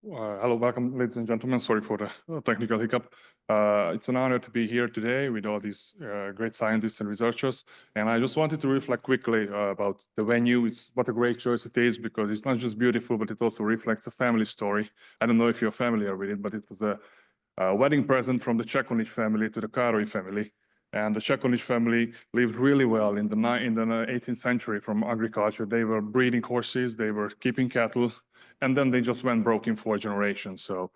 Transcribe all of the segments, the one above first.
Hello, welcome, ladies and gentlemen. Sorry for the technical hiccup. It's an honor to be here today with all these great scientists and researchers. And I just wanted to reflect quickly about the venue. What a great choice it is, because it's not just beautiful, but it also reflects a family story. I don't know if you're familiar with it, but it was a wedding present from the Csekonics family to the Károlyi family. And the Csekonics family lived really well in the 18th century from agriculture. They were breeding horses, they were keeping cattle, and then they just went broke in 4 generations. So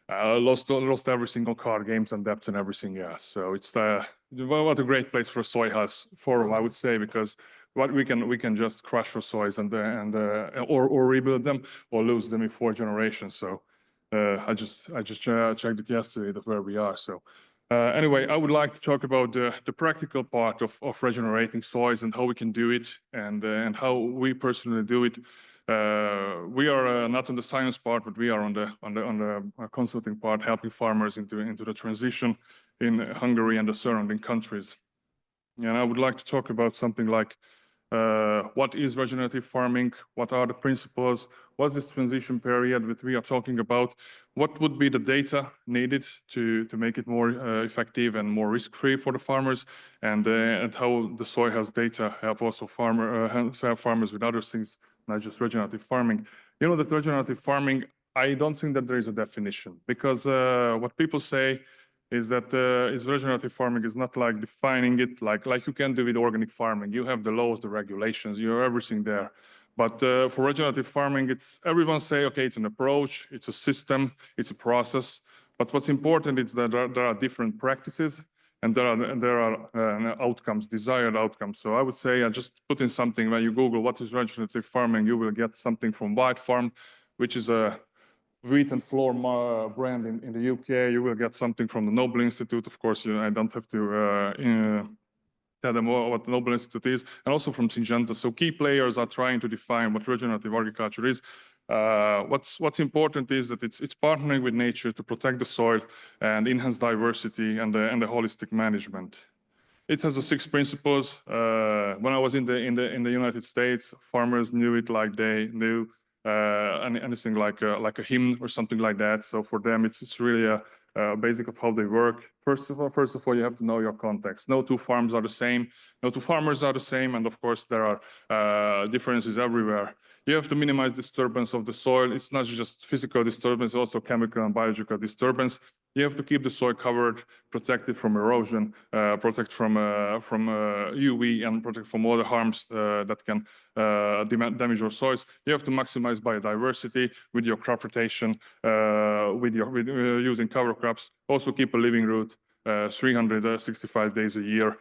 lost every single card games and debts and everything else. So it's what a great place for a soy house forum, I would say, because what we can just crush our soys or rebuild them or lose them in 4 generations. So I just checked it yesterday that where we are. So anyway, I would like to talk about the practical part of regenerating soils and how we can do it and how we personally do it. We are not on the science part, but we are on the consulting part, helping farmers into the transition in Hungary and the surrounding countries. And I would like to talk about something like what is regenerative farming? What are the principles? What's this transition period that we are talking about? What would be the data needed to make it more effective and more risk-free for the farmers? And how the soil health data help also help farmers with other things, not just regenerative farming. You know that regenerative farming, I don't think that there is a definition, because what people say is that regenerative farming is not like defining it like you can do with organic farming. You have the laws, the regulations, you have everything there. But for regenerative farming, everyone say, okay, it's an approach, it's a system, it's a process. But what's important is that there are different practices and there are outcomes, desired outcomes. So I would say just put in something when you Google what is regenerative farming, you will get something from White Farm, which is a wheat and flour brand in the UK. You will get something from the Nobel Institute. Of course, I don't have to tell them what the Nobel Institute is, and also from Syngenta. So key players are trying to define what regenerative agriculture is. What's important is that it's partnering with nature to protect the soil and enhance diversity and the holistic management. It has the 6 principles. When I was in the United States, farmers knew it like they knew anything like a hymn or something like that. So for them, it's really a basic of how they work. First of all, you have to know your context. No 2 farms are the same. No 2 farmers are the same. And of course, there are differences everywhere. You have to minimize disturbance of the soil. It's not just physical disturbance, also chemical and biological disturbance. You have to keep the soil covered, protected from erosion, protect from UV, and protect from all the harms that can damage your soils. You have to maximize biodiversity with your crop rotation, with using cover crops. Also keep a living root 365 days a year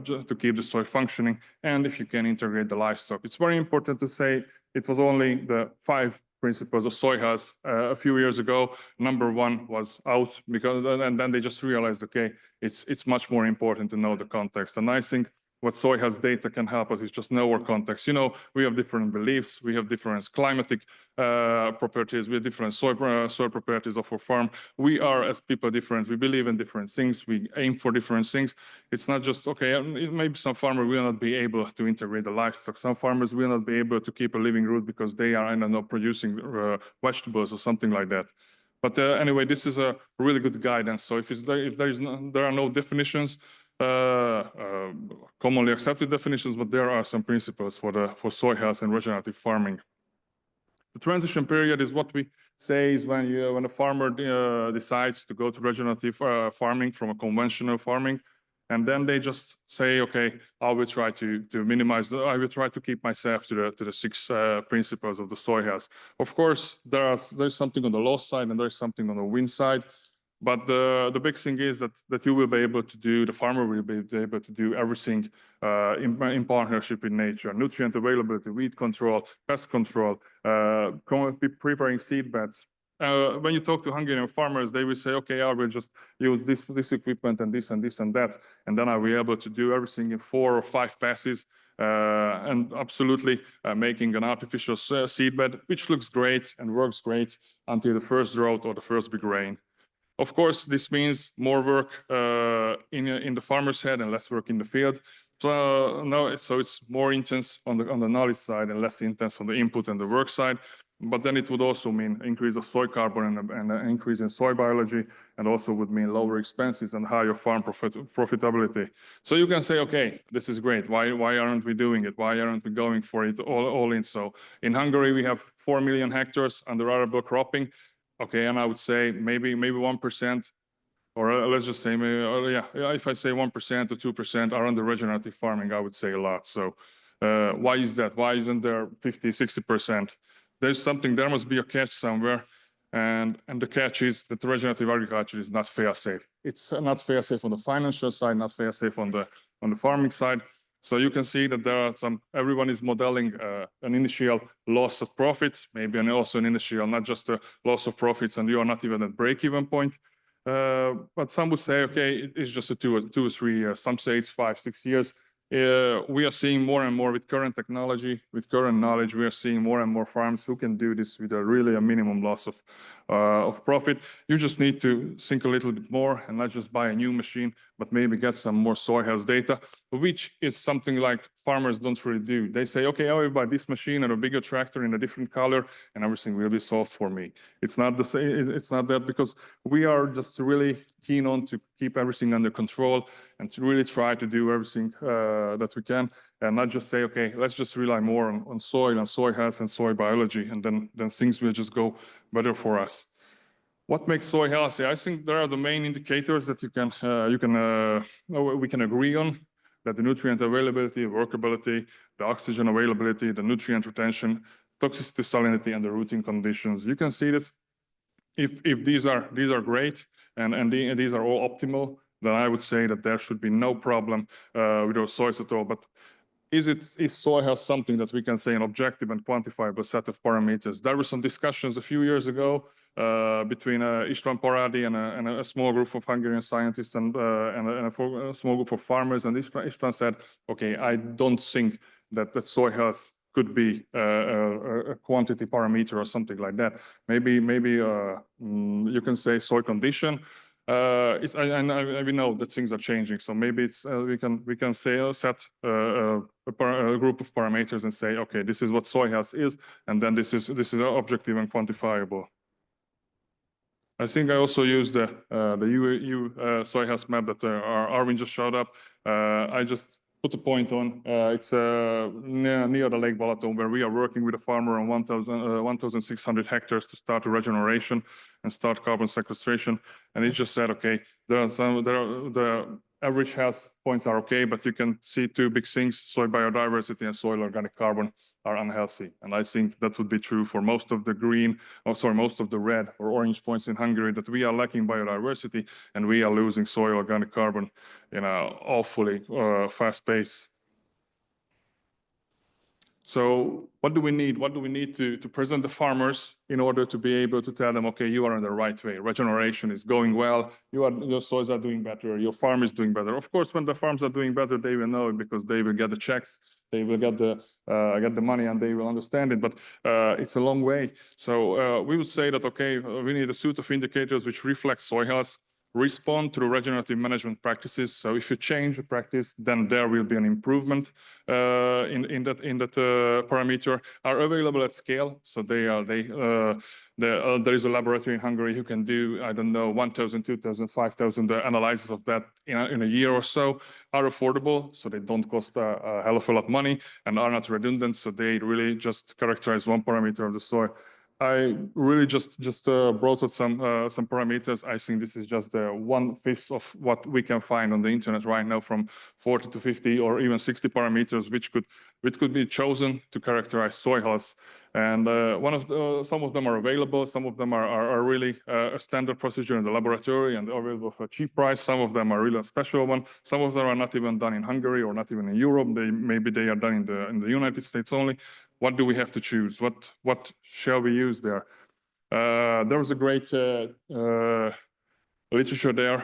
just to keep the soil functioning. And if you can integrate the livestock. It's very important to say it was only the 5 principles of soy health a few years ago. Number 1 was out, and then they just realized, okay, it's much more important to know the context. And I think what soy health data can help us is just know our context. You know, we have different beliefs, we have different climatic properties, we have different soil properties of our farm. We are, as people, different. We believe in different things. We aim for different things. It's not just, okay, maybe some farmer will not be able to integrate the livestock. Some farmers will not be able to keep a living root because they are, I don't know, producing vegetables or something like that. But anyway, this is a really good guidance. So if there are no definitions, commonly accepted definitions, but there are some principles for soil health and regenerative farming. The transition period is what we say is when a farmer decides to go to regenerative farming from a conventional farming, and then they just say, okay, I will try to minimize. I will try to keep myself to the 6 principles of the soil health. Of course, there's something on the loss side and there's something on the win side. But the big thing is that you will be able to do, the farmer will be able to do everything in partnership with nature. Nutrient availability, weed control, pest control, preparing seed beds. When you talk to Hungarian farmers, they will say, okay, I will just use this equipment and this and this and that, and then I will be able to do everything in 4 or 5 passes. And absolutely making an artificial seed bed, which looks great and works great until the first drought or the first big rain. Of course, this means more work in the farmer's head and less work in the field. So it's more intense on the knowledge side and less intense on the input and the work side. but then it would also mean increase of soil carbon and an increase in soil biology, and also would mean lower expenses and higher farm profitability. So you can say, okay, this is great. Why aren't we doing it? Why aren't we going for it all in? So in Hungary, we have 4 million hectares under arable cropping. Okay, and I would say maybe 1%, or let's just say, if I say 1% or 2% are under regenerative farming, I would say a lot. So why is that? Why isn't there 50, 60%? There's something, there must be a catch somewhere. And the catch is that regenerative agriculture is not fair-safe. It's not fair-safe on the financial side, not fair-safe on the farming side. So you can see that there are everyone is modeling an initial loss of profits, maybe and also an initial, not just a loss of profits, and you are not even at break-even point. But some would say, okay, it's just a 2 or 3 years. Some say it's 5, 6 years. We are seeing more and more with current technology, with current knowledge, we are seeing more and more farms who can do this with really a minimum loss of profit. You just need to think a little bit more and not just buy a new machine, but maybe get some more soil health data, which is something like farmers don't really do. They say, okay, I will buy this machine and a bigger tractor in a different color and everything will be solved for me. It's not the same. It's not that, because we are just really keen on to keep everything under control and to really try to do everything that we can, and not just say, okay, let's just rely more on soil and soil health and soil biology, and then things will just go better for us. What makes soil healthy? I think there are the main indicators that we can agree on: that the nutrient availability, workability, the oxygen availability, the nutrient retention, toxicity, salinity, and the rooting conditions. You can see this. If these are great and these are all optimal, then I would say that there should be no problem with our soils at all. But is soil health something that we can say an objective and quantifiable set of parameters? There were some discussions a few years ago between István Parádi and a small group of Hungarian scientists and a small group of farmers. And István said, okay, I don't think that soil health could be a quantity parameter or something like that. Maybe you can say soil condition. We know that things are changing, so maybe it's we can say set a group of parameters and say, okay, this is what soil health is, and then this is objective and quantifiable. I think I also used the EU soil health map that Arvin just showed up. I just put a point on. It's near the Lake Balaton, where we are working with a farmer on 1,600 hectares to start a regeneration and start carbon sequestration. And he just said, okay, the average health points are okay, but you can see 2 big things: soil biodiversity and soil organic carbon are unhealthy. And I think that would be true for most of the most of the red or orange points in Hungary, that we are lacking biodiversity and we are losing soil organic carbon in an awfully fast pace. So what do we need? What do we need to present the farmers in order to be able to tell them, okay, you are on the right way, regeneration is going well, your soils are doing better, your farm is doing better. Of course, when the farms are doing better, they will know it, because they will get the checks, they will get the money, and they will understand it. But it's a long way. So we would say that, okay, we need a suite of indicators which reflect soil health, respond to the regenerative management practices. So if you change the practice, then there will be an improvement in that parameter. Are available at scale. So there is a laboratory in Hungary who can do, I don't know, 1,000, 2,000, 5,000 analysis of that in a year or so. Are affordable, so they don't cost a hell of a lot of money, and are not redundant, so they really just characterize one parameter of the soil. I really just brought out some parameters. I think this is just 1/5 of what we can find on the internet right now, from 40 to 50 or even 60 parameters, which could be chosen to characterize soil health. And some of them are available. Some of them are really a standard procedure in the laboratory and available for a cheap price. Some of them are really a special one. Some of them are not even done in Hungary or not even in Europe. Maybe they are done in the United States only. What do we have to choose? What shall we use there? There was a great literature there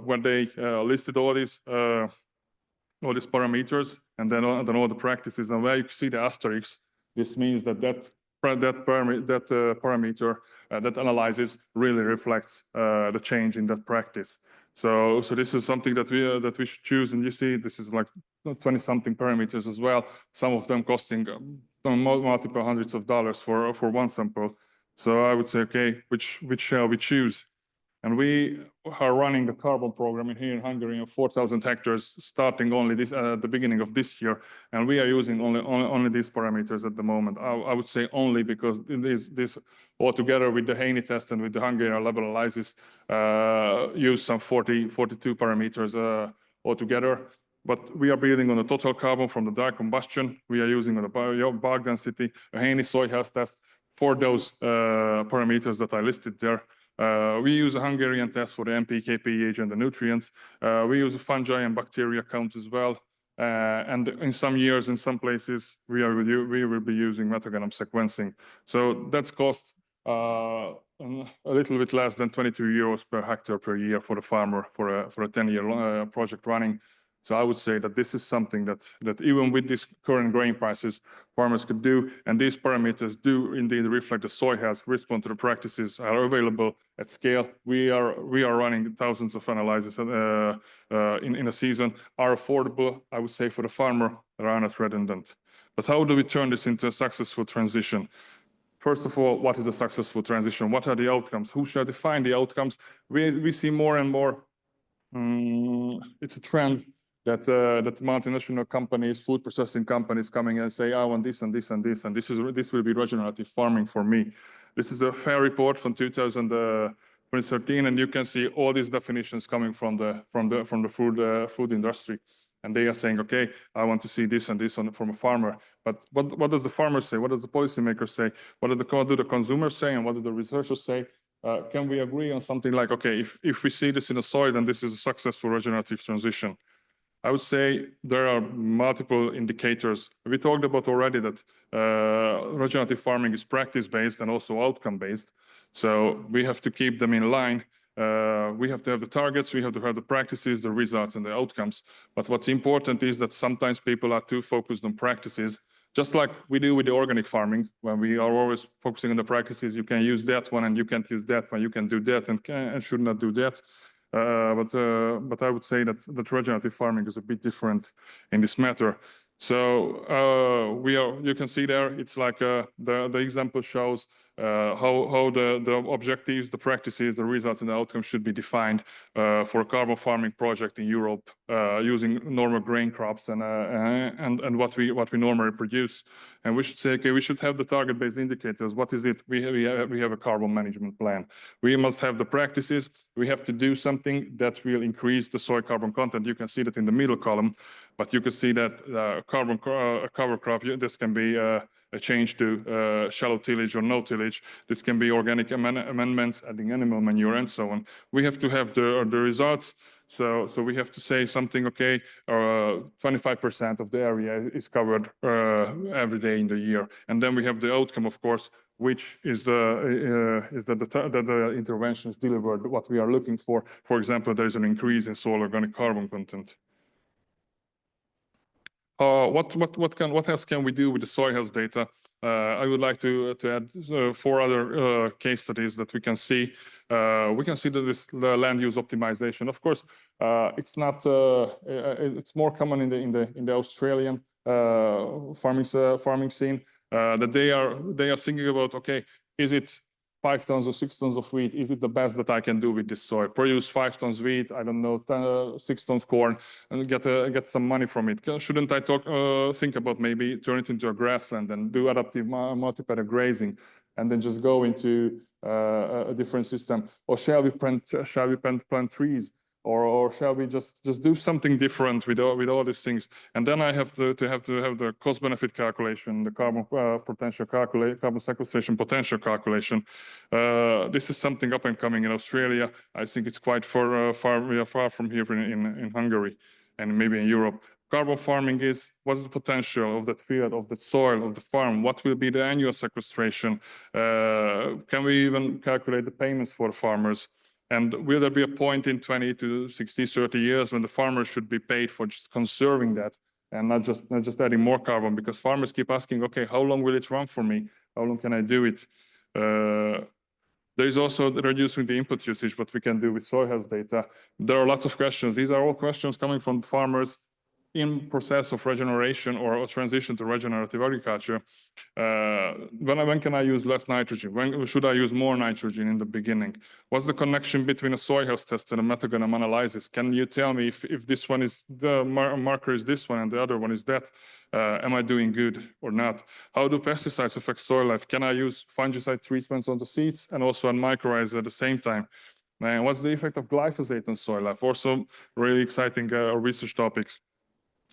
where they listed all these parameters and then all the practices, and where you see the asterisk, this means that parameter that analyzes really reflects the change in that practice. So this is something that we should choose, and you see this is like 20-something parameters as well, some of them costing multiple hundreds of dollars for one sample. So I would say, okay, which shall we choose? And we are running the carbon program here in Hungary on 4,000 hectares, starting only this at the beginning of this year. And we are using only these parameters at the moment. I would say only because this all together with the Haney test and with the Hungarian lab analysis use some 42 parameters altogether. But we are building on the total carbon from the dark combustion. We are using on the bulk density, a Haney soil health test for those parameters that I listed there. We use a Hungarian test for the NPK, pH, and the nutrients. We use a fungi and bacteria count as well. And in some years, in some places, we will be using metagenome sequencing. So that's cost a little bit less than 22 euros per hectare per year for the farmer for a 10-year project running. So I would say that this is something that even with these current grain prices, farmers could do. And these parameters do indeed reflect the soil health, respond to the practices, are available at scale. We are running thousands of analyses in a season, are affordable, I would say, for the farmer, that are not redundant. But how do we turn this into a successful transition? First of all, what is a successful transition? What are the outcomes? Who shall define the outcomes? We see more and more, it's a trend that multinational companies, food processing companies coming and say, I want this and this and this, and this will be regenerative farming for me. This is a FAIR report from 2013, and you can see all these definitions coming from the food industry. And they are saying, okay, I want to see this and this from a farmer. But what does the farmer say? What does the policymaker say? What do the consumers say? And what do the researchers say? Can we agree on something like, okay, if we see this in the soil, then this is a successful regenerative transition? I would say there are multiple indicators. We talked about already that regenerative farming is practice-based and also outcome-based. So we have to keep them in line. We have to have the targets, we have to have the practices, the results, and the outcomes. But what's important is that sometimes people are too focused on practices, just like we do with the organic farming, when we are always focusing on the practices. You can use that one and you can't use that one, you can do that and should not do that. But I would say that regenerative farming is a bit different in this matter. So you can see there, it's like the example shows how the objectives, the practices, the results, and the outcomes should be defined for a carbon farming project in Europe using normal grain crops and what we normally produce. And we should say, okay, we should have the target-based indicators. What is it? We have a carbon management plan. We must have the practices. We have to do something that will increase the soil carbon content. You can see that in the middle column, but you can see that cover crop, this can be a change to shallow tillage or no tillage. This can be organic amendments, adding animal manure, and so on. We have to have the results. So we have to say something, okay, 25% of the area is covered every day in the year. And then we have the outcome, of course, which is that the intervention is delivered what we are looking for. For example, there is an increase in soil organic carbon content. What else can we do with the soil health data? I would like to add 4 other case studies that we can see. We can see that the land use optimization. Of course, it's not. It's more common in the Australian farming scene that they are thinking about. Okay, is it 5 tons or 6 tons of wheat? Is it the best that I can do with this soil? Produce 5 tons wheat, I don't know, 6 tons corn, and get some money from it. Shouldn't I think about maybe turn it into a grassland and do adaptive multi-paddock grazing, and then just go into a different system? Or shall we plant trees? Or shall we just do something different with all these things? And then I have to have the cost-benefit calculation, the carbon sequestration potential calculation. This is something up and coming in Australia. I think it's quite far from here in Hungary and maybe in Europe. Carbon farming is, what's the potential of that field, of the soil, of the farm? What will be the annual sequestration? Can we even calculate the payments for the farmers? And will there be a point in 20 to 60, 30 years when the farmers should be paid for just conserving that and not just adding more carbon? Because farmers keep asking, okay, how long will it run for me? How long can I do it? There is also reducing the input usage, what we can do with soil health data. There are lots of questions. These are all questions coming from farmers. in process of regeneration or transition to regenerative agriculture, when can I use less nitrogen? When should I use more nitrogen in the beginning? What's the connection between a soil health test and a metagenome analysis? Can you tell me if this one is the marker is this one and the other one is that? Am I doing good or not? How do pesticides affect soil life? Can I use fungicide treatments on the seeds and also on mycorrhizas at the same time? And what's the effect of glyphosate on soil life? Also, really exciting research topics.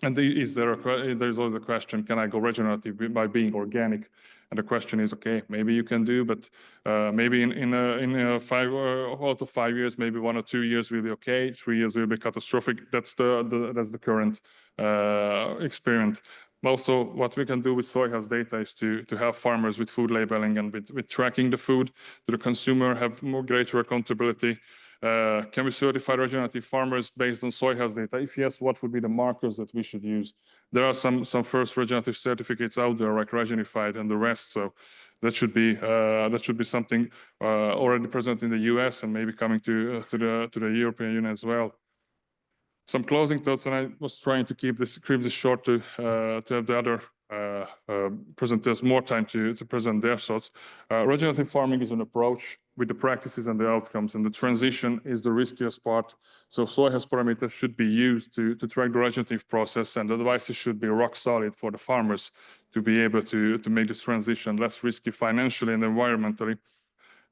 And there's always the question, can I go regenerative by being organic? And the question is, okay, maybe you can do, but maybe in 5 out of 5 years, maybe 1 or 2 years will be okay. 3 years will be catastrophic. That's the current experiment. Also, what we can do with soil health data is to have farmers with food labeling and with tracking the food to the consumer have more greater accountability. Can we certify regenerative farmers based on soil health data? If yes, what would be the markers that we should use? There are some first regenerative certificates out there, like Regenified and the rest. So that should be something already present in the US and maybe coming to the European Union as well. Some closing thoughts, and I was trying to keep this short to have the other presenters more time to present their thoughts. Regenerative farming is an approach with the practices and the outcomes, and the transition is the riskiest part. So soil health parameters should be used to track the regenerative process, and the devices should be rock solid for the farmers to be able to make this transition less risky financially and environmentally.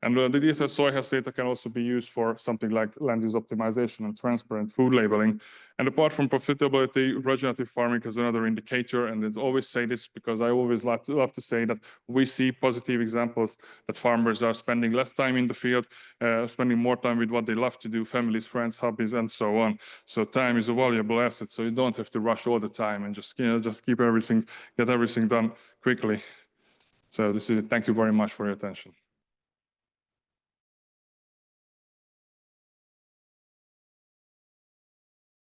And the detailed soil health data can also be used for something like land use optimization and transparent food labeling. And apart from profitability, regenerative farming is another indicator. And I always say this because I always love to say that we see positive examples that farmers are spending less time in the field, spending more time with what they love to do, families, friends, hobbies, and so on. So time is a valuable asset. So you don't have to rush all the time and just get everything done quickly. So this is it. Thank you very much for your attention.